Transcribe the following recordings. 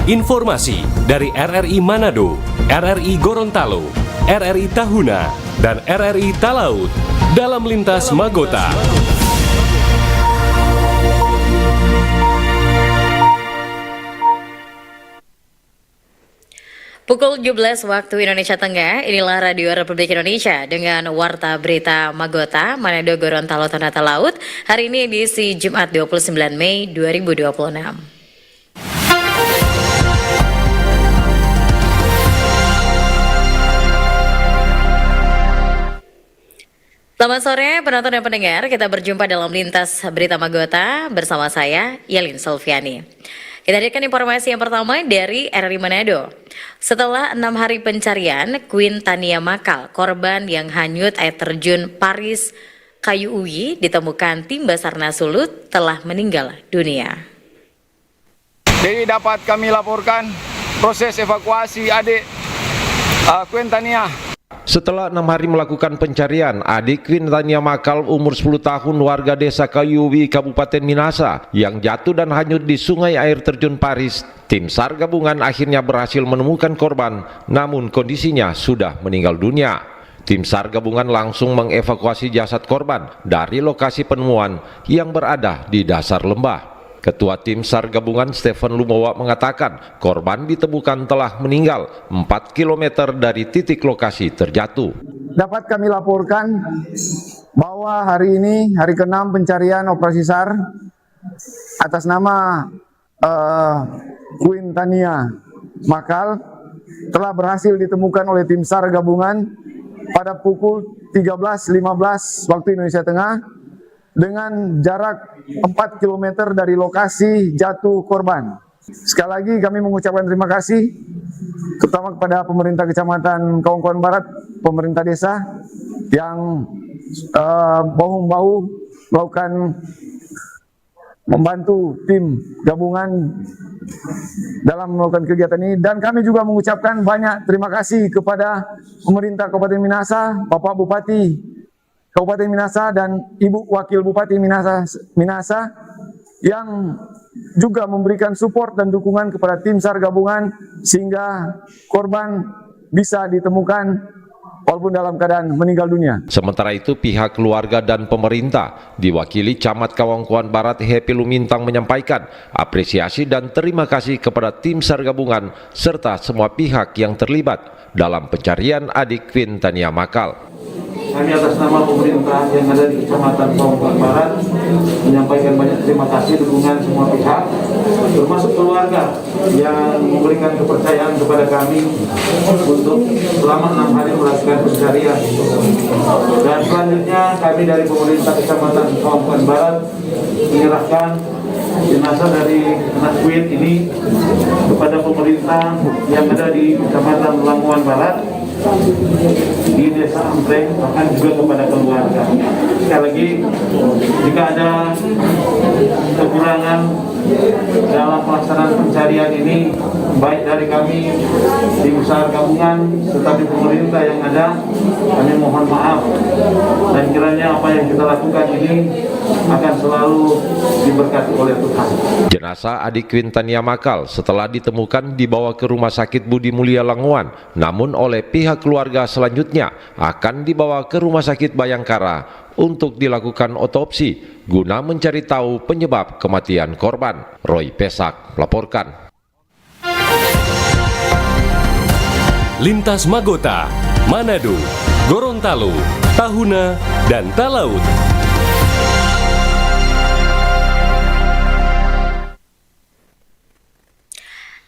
Informasi dari RRI Manado, RRI Gorontalo, RRI Tahuna, dan RRI Talaut dalam Lintas Magota. Pukul 17 waktu Indonesia Tengah, inilah Radio Republik Indonesia dengan Warta Berita Magota, Manado, Gorontalo, Tanah Talaut. Hari ini edisi Jumat 29 Mei 2026. Selamat sore penonton dan pendengar, kita berjumpa dalam Lintas Berita Magota bersama saya, Yelin Solviani. Kita hadirkan informasi yang pertama dari RRI Manado. Setelah 6 hari pencarian, Queen Tania Makal, korban yang hanyut air terjun Paris Kayu Uwi, ditemukan tim Basarnas Sulut telah meninggal dunia. Jadi dapat kami laporkan proses evakuasi adik Queen Tania. Setelah 6 hari melakukan pencarian, adik Queen Tania Makal umur 10 tahun warga desa Kayuwi, Kabupaten Minasa yang jatuh dan hanyut di sungai air terjun Paris, tim SAR gabungan akhirnya berhasil menemukan korban, namun kondisinya sudah meninggal dunia. Tim SAR gabungan langsung mengevakuasi jasad korban dari lokasi penemuan yang berada di dasar lembah. Ketua Tim SAR gabungan Stephen Lumowa mengatakan korban ditemukan telah meninggal 4 km dari titik lokasi terjatuh. Dapat kami laporkan bahwa hari ini hari ke-6 pencarian operasi SAR atas nama Queen Tania Makal telah berhasil ditemukan oleh Tim SAR gabungan pada pukul 13.15 waktu Indonesia Tengah dengan jarak 4 km dari lokasi jatuh korban. Sekali lagi kami mengucapkan terima kasih terutama kepada pemerintah Kecamatan Kaungkuan Barat, pemerintah desa yang bahu-membahu melakukan membantu tim gabungan dalam melakukan kegiatan ini, dan kami juga mengucapkan banyak terima kasih kepada pemerintah Kabupaten Minasa, Bapak Bupati Kabupaten Minasa dan Ibu Wakil Bupati Minasa yang juga memberikan support dan dukungan kepada tim SAR gabungan sehingga korban bisa ditemukan walaupun dalam keadaan meninggal dunia. Sementara itu pihak keluarga dan pemerintah diwakili Camat Kaungkuan Barat Happy Lumintang menyampaikan apresiasi dan terima kasih kepada tim SAR gabungan serta semua pihak yang terlibat dalam pencarian adik Queen Tania Makal. Kami atas nama pemerintah yang ada di Kecamatan Kaungkuan Barat menyampaikan banyak terima kasih dukungan semua pihak, termasuk keluarga yang memberikan kepercayaan kepada kami untuk selama 6 hari melakukan pencarian. Dan selanjutnya kami dari pemerintah Kecamatan Kaungkuan Barat menyerahkan jenazah dari anak Queen ini kepada pemerintah yang ada di Kecamatan Lamongan Barat, di Desa Ampreng, bahkan juga kepada keluarga. Sekali lagi, jika ada kekurangan dalam pelaksanaan pencarian ini, baik dari kami tim SAR gabungan serta di pemerintah yang ada, kami mohon maaf, dan kiranya apa yang kita lakukan ini akan selalu diberkati oleh Tuhan. Jenazah adik Queen Tania Makal setelah ditemukan dibawa ke Rumah Sakit Budi Mulia Lamongan, namun oleh pihak keluarga selanjutnya akan dibawa ke Rumah Sakit Bayangkara untuk dilakukan otopsi guna mencari tahu penyebab kematian korban. Roy Pesak melaporkan. Lintas Magota, Manado, Gorontalo, Tahuna, dan Talaut.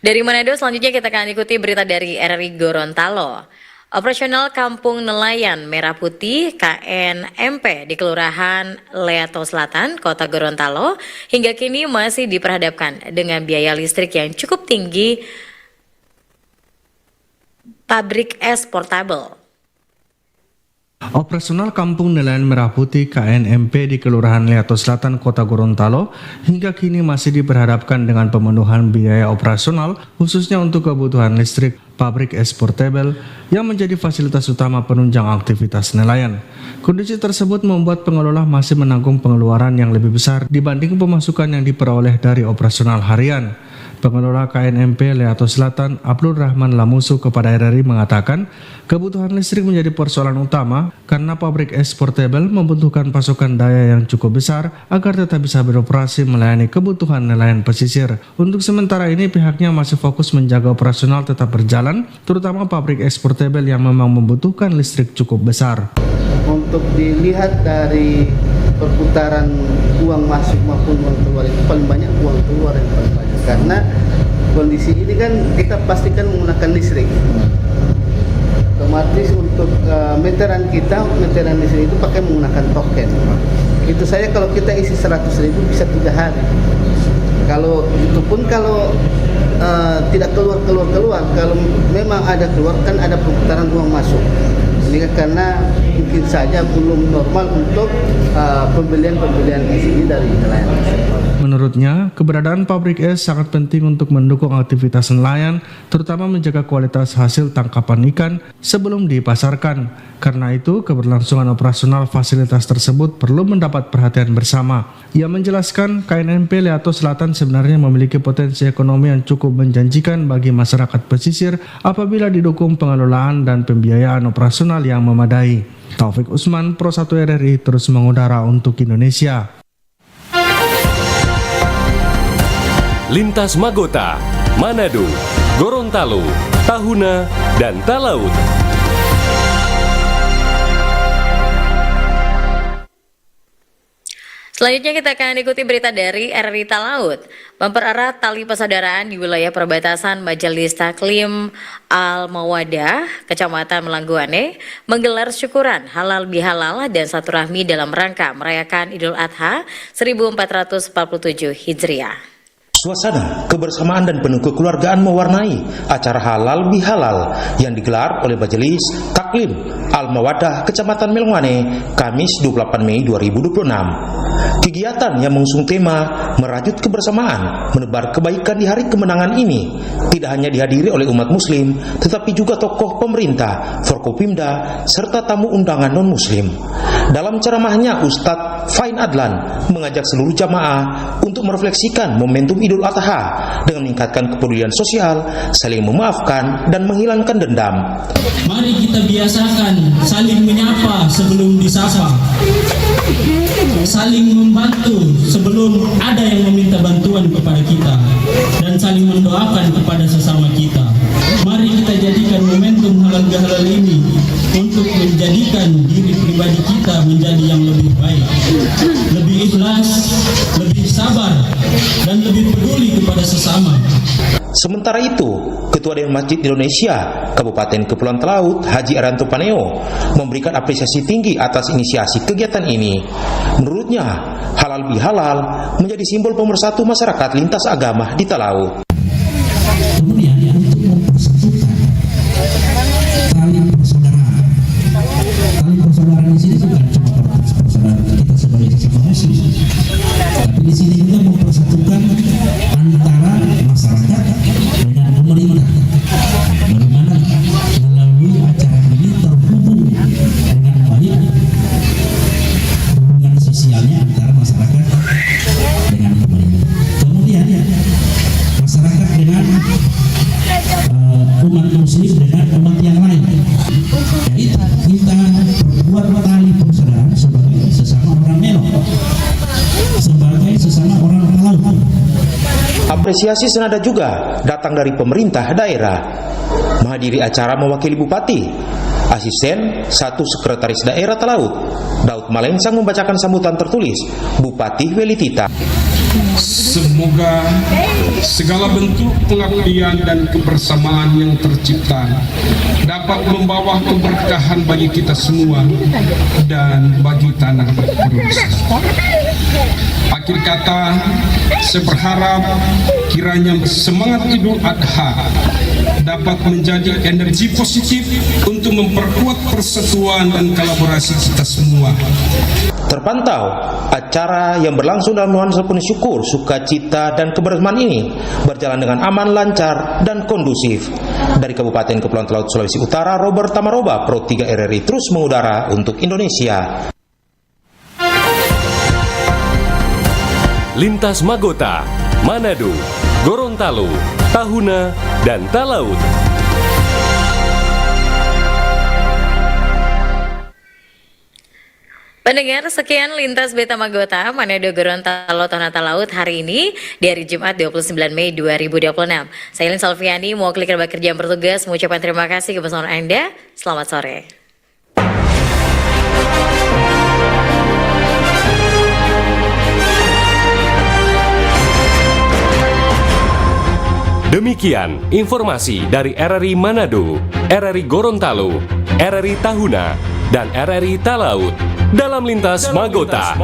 Dari Manado selanjutnya kita akan ikuti berita dari RRI Gorontalo. Operasional Kampung Nelayan Merah Putih KNMP di Kelurahan Leato Selatan, Kota Gorontalo hingga kini masih diperhadapkan dengan biaya listrik yang cukup tinggi pabrik es portable. Operasional Kampung Nelayan Merah Putih KNMP di Kelurahan Leato Selatan, Kota Gorontalo hingga kini masih diperhadapkan dengan pemenuhan biaya operasional khususnya untuk kebutuhan listrik. pabrik es portable yang menjadi fasilitas utama penunjang aktivitas nelayan. Kondisi tersebut membuat pengelola masih menanggung pengeluaran yang lebih besar dibanding pemasukan yang diperoleh dari operasional harian. Pengelola KNMP Leato Selatan, Abdul Rahman Lamusu kepada RRI mengatakan, kebutuhan listrik menjadi persoalan utama karena pabrik es portable membutuhkan pasokan daya yang cukup besar agar tetap bisa beroperasi melayani kebutuhan nelayan pesisir. Untuk sementara ini pihaknya masih fokus menjaga operasional tetap berjalan, terutama pabrik es portable yang memang membutuhkan listrik cukup besar. Untuk dilihat dari perputaran uang masuk maupun uang keluar, itu paling banyak uang keluar yang paling banyak, karena kondisi ini kan kita pastikan menggunakan listrik. Otomatis untuk meteran listrik itu pakai menggunakan token. Itu saja kalau kita isi 100.000 bisa 3 hari. Kalau itu pun kalau tidak keluar, kalau memang ada keluar kan ada perputaran uang masuk. Ini karena mungkin saja belum normal untuk pembelian ini dari nelayan. Menurutnya, keberadaan pabrik es sangat penting untuk mendukung aktivitas nelayan, terutama menjaga kualitas hasil tangkapan ikan sebelum dipasarkan. Karena itu, keberlangsungan operasional fasilitas tersebut perlu mendapat perhatian bersama. Ia menjelaskan, KNMP Leato Selatan sebenarnya memiliki potensi ekonomi yang cukup menjanjikan bagi masyarakat pesisir apabila didukung pengelolaan dan pembiayaan operasional yang memadai. Taufik Usman, Pro 1 RRI terus mengudara untuk Indonesia. Lintas Magota, Manado, Gorontalo, Tahuna, dan Talaut. Selanjutnya kita akan ikuti berita dari RRI Talaut. Mempererat tali persaudaraan di wilayah perbatasan Majelis Taklim Al-Mawadah, Kecamatan Melangguane, menggelar syukuran halal bihalal dan silaturahmi dalam rangka merayakan Idul Adha 1447 Hijriah. Suasana kebersamaan dan penuh kekeluargaan mewarnai acara halal bihalal yang digelar oleh Majelis Taklim Al-Mawadah Kecamatan Melangguane Kamis 28 Mei 2026. Kegiatan yang mengusung tema merajut kebersamaan, menebar kebaikan di hari kemenangan ini tidak hanya dihadiri oleh umat muslim, tetapi juga tokoh pemerintah, Forkopimda, serta tamu undangan non-muslim. Dalam ceramahnya, Ustadz Fain Adlan mengajak seluruh jamaah untuk merefleksikan momentum Idul Adha dengan meningkatkan kepedulian sosial, saling memaafkan, dan menghilangkan dendam. Mari kita biasakan saling menyapa sebelum disapa, saling membantu sebelum ada yang meminta bantuan kepada kita, dan saling mendoakan kepada sesama kita. Mari kita jadikan momentum halal bihalal ini untuk menjadikan diri pribadi kita menjadi yang lebih baik, lebih ikhlas, lebih sabar, dan lebih peduli kepada sesama. Sementara itu, Ketua Dewan Masjid Indonesia Kabupaten Kepulauan Talaut Haji Arianto Paneo memberikan apresiasi tinggi atas inisiasi kegiatan ini. Menurutnya, halal bihalal menjadi simbol pemersatu masyarakat lintas agama di Talaut. Kemudian untuk mempersatukan tali persaudaraan. Tali persaudaraan di sini bukan cuma persaudaraan kita sebagai sesama muslim, tapi di sini juga mempersatukan antara masyarakat dengan pemerintah. Bagaimana melalui acara ini terhubung dengan baik hubungan sosialnya antara masyarakat dengan pemerintah. Kemudian masyarakat dengan umat muslim dengan umat yang lain. Yaitu kita perbuat tali persaudaraan sebagai sesama orang Melo, sebagai sesama orang Talaut. Apresiasi senada juga datang dari pemerintah daerah. Menghadiri acara mewakili Bupati, Asisten 1 Sekretaris Daerah Talaut, Daud Malengsang membacakan sambutan tertulis Bupati Welitita. Semoga segala bentuk pengabdian dan kebersamaan yang tercipta dapat membawa keberkahan bagi kita semua dan bagi tanah berusaha. Akhir kata, saya berharap kiranya semangat Idul Adha dapat menjadi energi positif untuk memperkuat persatuan dan kolaborasi kita semua. Terpantau, acara yang berlangsung dalam nuansa penuh syukur, sukacita, dan kebersamaan ini berjalan dengan aman, lancar, dan kondusif. Dari Kabupaten Kepulauan Talaut, Sulawesi Utara, Robert Tamaroba, Pro 3 RRI terus mengudara untuk Indonesia. Lintas Magota, Manado, Gorontalo, Tahuna, dan Talaut. Pendengar, sekian Lintas Beta Magota, Manado, Gorontalo, Tahuna, Talaut hari ini di hari Jumat 29 Mei 2026. Saya Lin Salviani, mewakili kerabat kerja yang bertugas, mengucapkan terima kasih kebersamaan Anda. Selamat sore. Demikian informasi dari RRI Manado, RRI Gorontalo, RRI Tahuna, dan RRI Talaut dalam Lintas Magota.